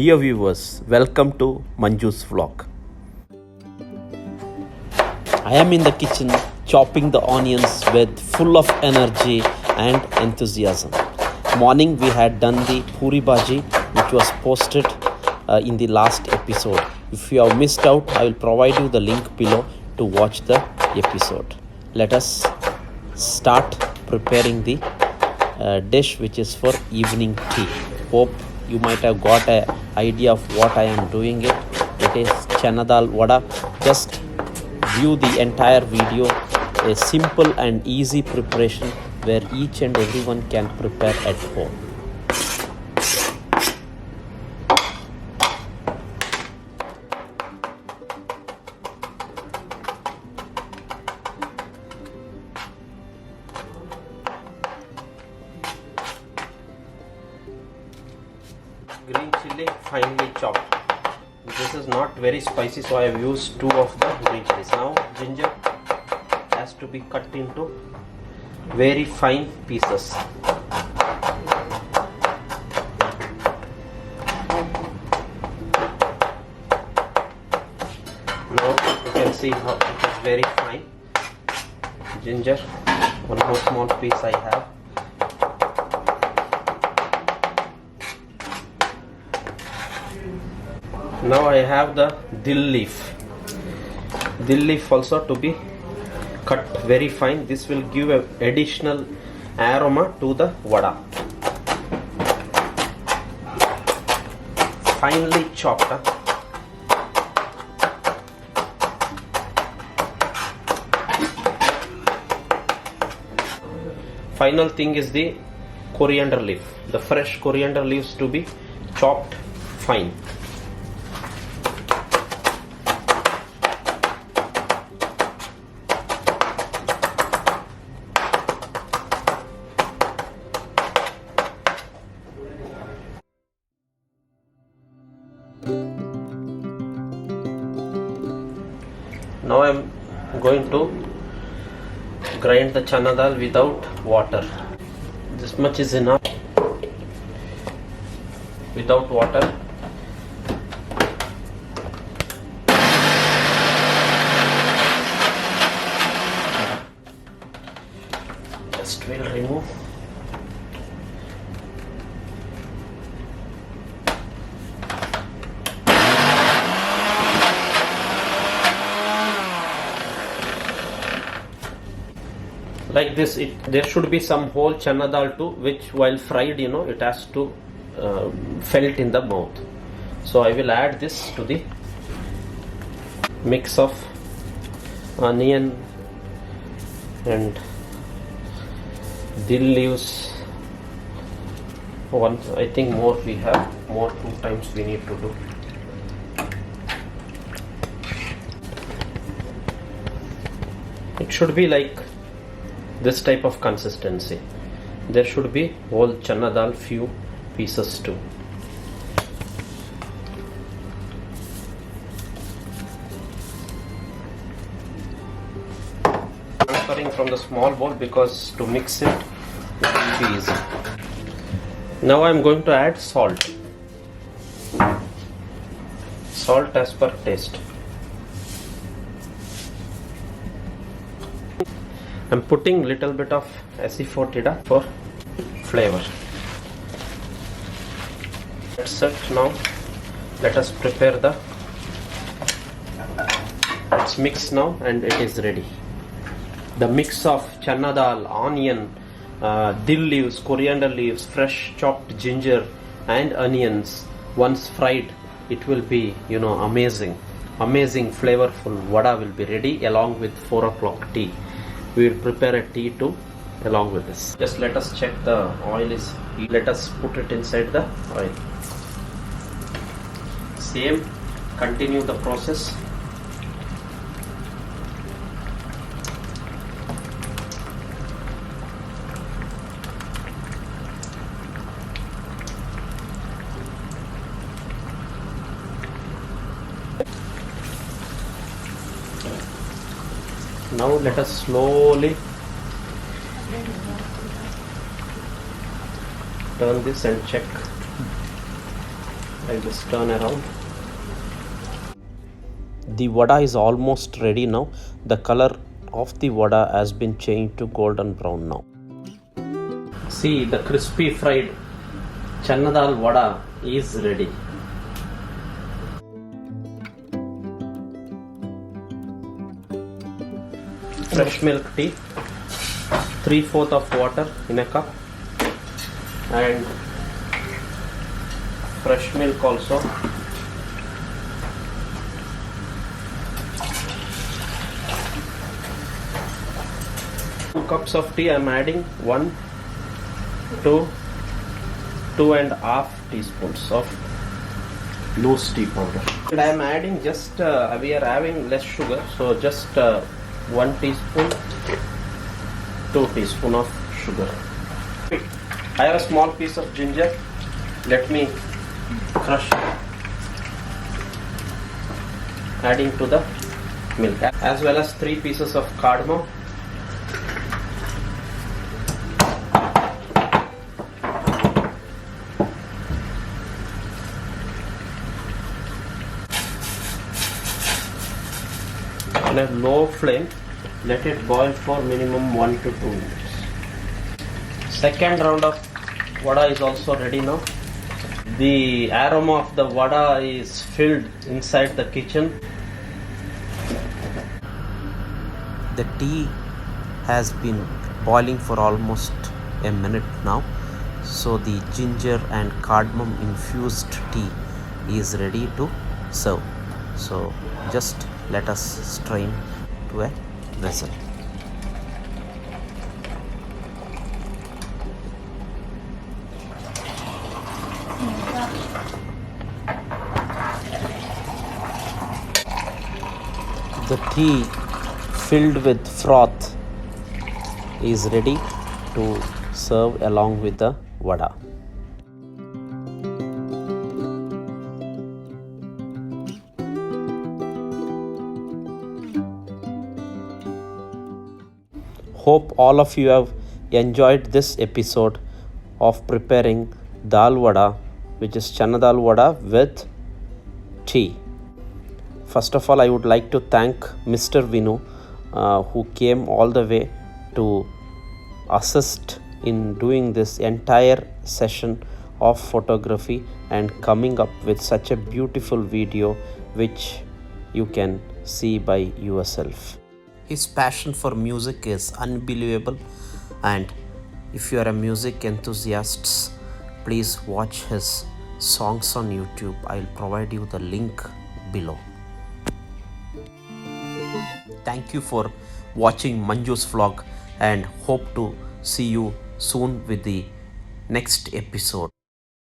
Dear viewers, welcome to Manju's vlog. I am in the kitchen chopping the onions with full of energy and enthusiasm. Morning we had done the puri bhaji which was posted in the last episode. If you have missed out, I will provide you the link below to watch the episode. Let us start preparing the dish which is for evening tea. Hope you might have got an idea of what I am doing it. It is chana dal vada. Just view the entire video. A simple and easy preparation where each and everyone can prepare at home. Green chili finely chopped. This is not very spicy, so I have used 2 of the green chilies. Now ginger has to be cut into very fine pieces. Now you can see how it is very fine. Ginger, 1 more small piece I have. Now I have the dill leaf. Dill leaf also to be cut very fine. This will give an additional aroma to the vada. Finely chopped. Final thing is the coriander leaf. The fresh coriander leaves to be chopped fine. Now I am going to grind the chana dal without water. This much is enough. Without water. Just will remove. Like this, there should be some whole chana dal too, which while fried, it has to felt in the mouth. So I will add this to the mix of onion and dill leaves. I think more we have, 2 times we need to do. It should be like this type of consistency. There should be whole chana dal, few pieces too. Transferring from the small bowl because to mix it will be easy. Now I am going to add salt. Salt as per taste. I'm putting little bit of asafoetida for flavor. That's it. Now let us prepare let's mix now, and it is ready. The mix of chana dal, onion, dill leaves, coriander leaves, fresh chopped ginger and onions. Once fried, it will be amazing flavorful vada will be ready along with 4 o'clock tea. We will prepare a tea too along with this. Just let us check the oil is heat. Let us put it inside the oil. Same, continue the process. Now let us slowly turn this and check I'll just turn around. The vada is almost ready now. The color of the vada has been changed to golden brown now. See, the crispy fried chana dal vada is ready. Fresh milk tea, 3/4 of water in a cup, and fresh milk also. 2 cups of tea. I am adding 1, 2, 2.5 teaspoons of loose tea powder. And I am adding just, we are having less sugar, so just 1 teaspoon, 2 teaspoon of sugar. I have a small piece of ginger. Let me crush it, adding to the milk, as well as 3 pieces of cardamom. On a low flame, let it boil for minimum 1 to 2 minutes. Second round of vada is also ready now. The aroma of the vada is filled inside the kitchen. The tea has been boiling for almost a minute now. So the ginger and cardamom infused tea is ready to serve. So just let us strain to a vessel. The tea filled with froth is ready to serve along with the vada. Hope all of you have enjoyed this episode of preparing dal vada, which is chana dal vada with tea. First of all, I would like to thank Mr. Vinu, who came all the way to assist in doing this entire session of photography and coming up with such a beautiful video which you can see by yourself. His passion for music is unbelievable, and if you are a music enthusiast, please watch his songs on YouTube. I'll provide you the link below. Thank you for watching Manju's vlog, and hope to see you soon with the next episode.